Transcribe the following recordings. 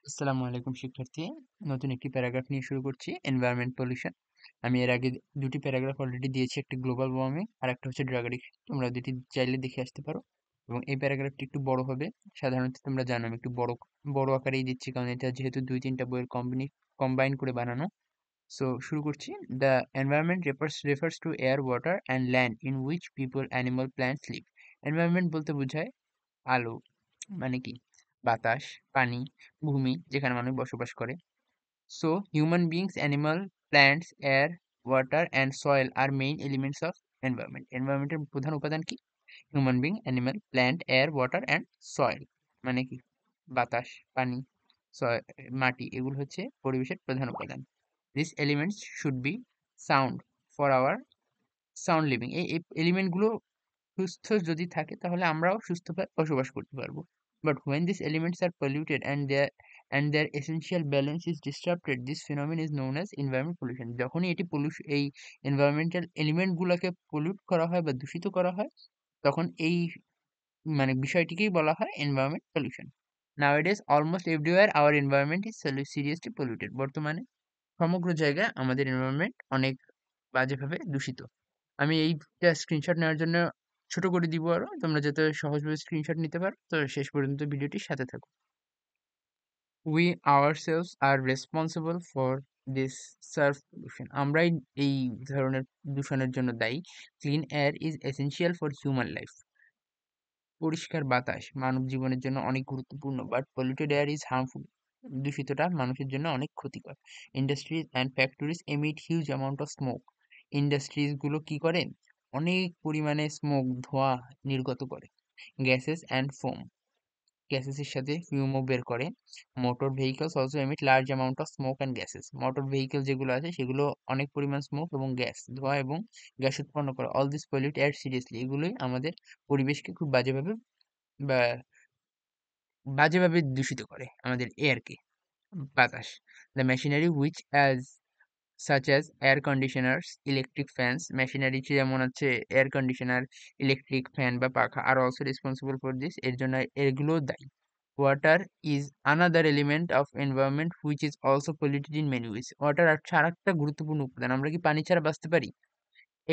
আসসালামু আলাইকুম শিক্ষার্থী। নতুন একটি প্যারাগ্রাফ নিয়ে শুরু করছি, এনভায়রনমেন্ট পলিউশন। আমি এর আগে দুটি প্যারাগ্রাফ অলরেডি দিয়েছি, একটা গ্লোবাল ওয়ার্মিং আর একটা হচ্ছে ড্রাগ এডিকশন। তোমরা দুটি চাইলে দেখে আসতে পারো। এবং এই প্যারাগ্রাফটি একটু বড় হবে। সাধারণত তোমরা জানো আমি একটু বড় বড় আকারেই দিচ্ছি, কারণ এটা যেহেতু দুই তিনটা বইয়ের কম্বাইন করে বানানো। সো শুরু করছি। The environment refers to air, water and land in which people, animal, plants live. Environment বলতে বোঝায় আলো, মানে কি, বাতাস, পানি, ভূমি যেখানে মানুষ বসবাস করে। So human beings, animal, plants, air, water and soil are main elements of environment. এনভায়রনমেন্টের প্রধান উপাদান কি? Human being, animal, plant, air, water and soil, মানে কি, বাতাস, পানি, মাটি, এগুলো হচ্ছে পরিবেশের প্রধান উপাদান। This elements should be sound for our sound living. এই এলিমেন্টগুলো সুস্থ যদি থাকে তাহলে আমরাও সুস্থভাবে বসবাস করতে পারবো। But when these elements are polluted and their essential balance is disrupted, this phenomenon is known as environment pollution. যখনই এটি এই environmental element গুলাকে pollute করা হয় বা দূষিত করা হয়, তখন এই মানে বিষয়টিকেই বলা হয় environment pollution. Nowadays almost everywhere our environment is seriously polluted. বর্তমানে সমগ্র জায়গায় আমাদের environment অনেক বাজেভাবে দূষিত। আমি এইটা স্ক্রিনশট নেওয়ার জন্য ছোট করে দিব আরো, তোমরা যাতে সহজভাবে স্ক্রিনশট নিতে পারো। তো শেষ পর্যন্ত ভিডিওটির সাথে থাকো। We ourselves are responsible for this surf pollution. আমরাই এই ধরনের দূষণের জন্য দায়ী। Clean air is essential for human life. পরিষ্কার বাতাস মানব জীবনের জন্য অনেক গুরুত্বপূর্ণ, but polluted air is harmful. দূষিতটা মানুষের জন্য অনেক ক্ষতিকর। Industries and factories emit huge amount of smoke. Industries গুলো কি করে? অনেক পরিমাণে স্মোক, ধোঁয়া নির্গত করে। গ্যাসেস অ্যান্ড ফোম, গ্যাসেসের সাথে ফিউমও বের করে। Motor vehicles also emit large amount of smoke and gases. Motor vehicle যেগুলো আছে সেগুলো অনেক পরিমাণ স্মোক এবং গ্যাস, ধোঁয়া এবং গ্যাস উৎপন্ন করে। All this pollute air seriously. এগুলোই আমাদের পরিবেশকে খুব বা বাজেভাবে দূষিত করে, আমাদের এয়ারকে, বাতাস। The machinery which such as air conditioners, electric fans, machinery যেমন হচ্ছে এয়ার কন্ডিশনার, ইলেকট্রিক ফ্যান বা পাখা, are also responsible for this, এর জন্য এগুলোও দায়ী। Water is another element of environment which is also polluted in many ways. Water হচ্ছে আরেকটা গুরুত্বপূর্ণ উপাদান। আমরা কি পানি ছাড়া বাঁচতে পারি?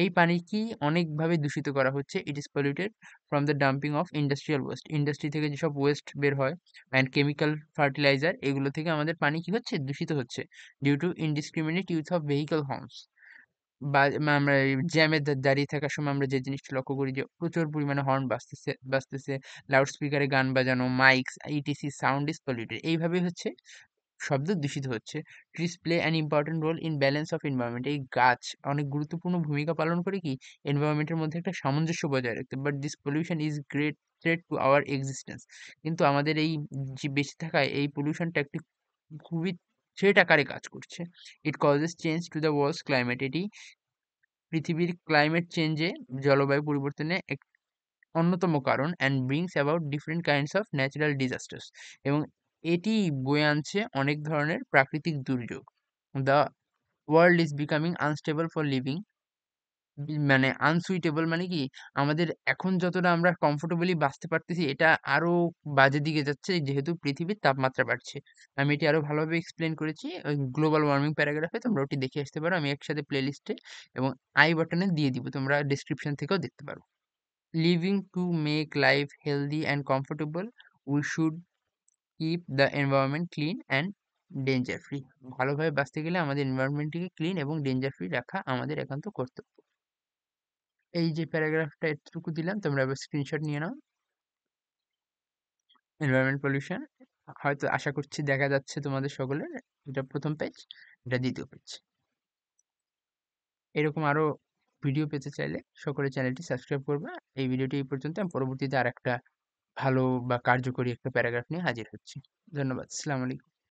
এই পানি কি অনেকভাবে দূষিত করা হচ্ছে। It is polluted from the dumping of industrial waste. Industry থেকে যেসব ওয়েস্ট বের হয় অ্যান্ড কেমিক্যাল ফার্টিলাইজার, এগুলো থেকে আমাদের পানি কি হচ্ছে? দূষিত হচ্ছে। Due to indiscriminate use of vehicle horns, বা আমরা জ্যামে দাঁড়িয়ে থাকার সময় আমরা যে জিনিসটা লক্ষ্য করি যে প্রচুর পরিমাণে হর্ন বাজতেছে, লাউড স্পিকারে গান বাজানো, mics, etc, sound is polluted. এইভাবে হচ্ছে শব্দ দূষিত হচ্ছে। Trees play an important role in balance of environment. এই গাছ অনেক গুরুত্বপূর্ণ ভূমিকা পালন করে কি এনভায়রনমেন্টের মধ্যে একটা সামঞ্জস্য বজায় রাখতে। But this pollution is great threat to our existence. কিন্তু আমাদের এই যে বেঁচে থাকায় এই পলিউশনটা একটি খুবই থ্রেট আকারে কাজ করছে। It causes change to the world's climate. এটি পৃথিবীর ক্লাইমেট চেঞ্জে, জলবায়ু পরিবর্তনে এক অন্যতম কারণ। And brings about different kinds of natural disasters. এবং এটি বয়ে আনছে অনেক ধরনের প্রাকৃতিক দুর্যোগ। The world is becoming unstable for living. মানে আনসুইটেবল, মানে কি, আমাদের এখন যতটা আমরা কমফোর্টেবলি বাঁচতে পারতেছি, এটা আরো বাজে দিকে যাচ্ছে যেহেতু পৃথিবীর তাপমাত্রা বাড়ছে। আমি এটি আরো ভালোভাবে এক্সপ্লেন করেছি ওই গ্লোবাল ওয়ার্মিং প্যারাগ্রাফে, তোমরা ওটি দেখে আসতে পারো। আমি একসাথে প্লে লিস্টে এবং আই বাটনে দিয়ে দিব, তোমরা ডিসক্রিপশন থেকেও দেখতে পারো। Living to make life healthy and comfortable, we should keep the environment clean and danger free. ভালোভাবে বাঁচতে গেলে আমাদের এনভায়রনমেন্টটিকে ক্লিন এবং ডেঞ্জার ফ্রি রাখা আমাদের একান্ত কর্তব্য। এই যে প্যারাগ্রাফটা এতটুকু দিলাম, তোমরা এবার স্ক্রিনশট নিয়ে নাও। এনভায়রনমেন্ট পলিউশন হয়তো আশা করছি দেখা যাচ্ছে তোমাদের সকলের। এটা প্রথম পেজ, এটা দ্বিতীয় পেজ। এরকম আরো ভিডিও পেতে চাইলে সকলে চ্যানেলটি সাবস্ক্রাইব করবে। এই ভিডিওটি এই পর্যন্ত। আমি পরবর্তীতে আরেকটা ভালো বা কার্যকরী একটা প্যারাগ্রাফ নিয়ে হাজির হচ্ছি। ধন্যবাদ। আসসালামু আলাইকুম।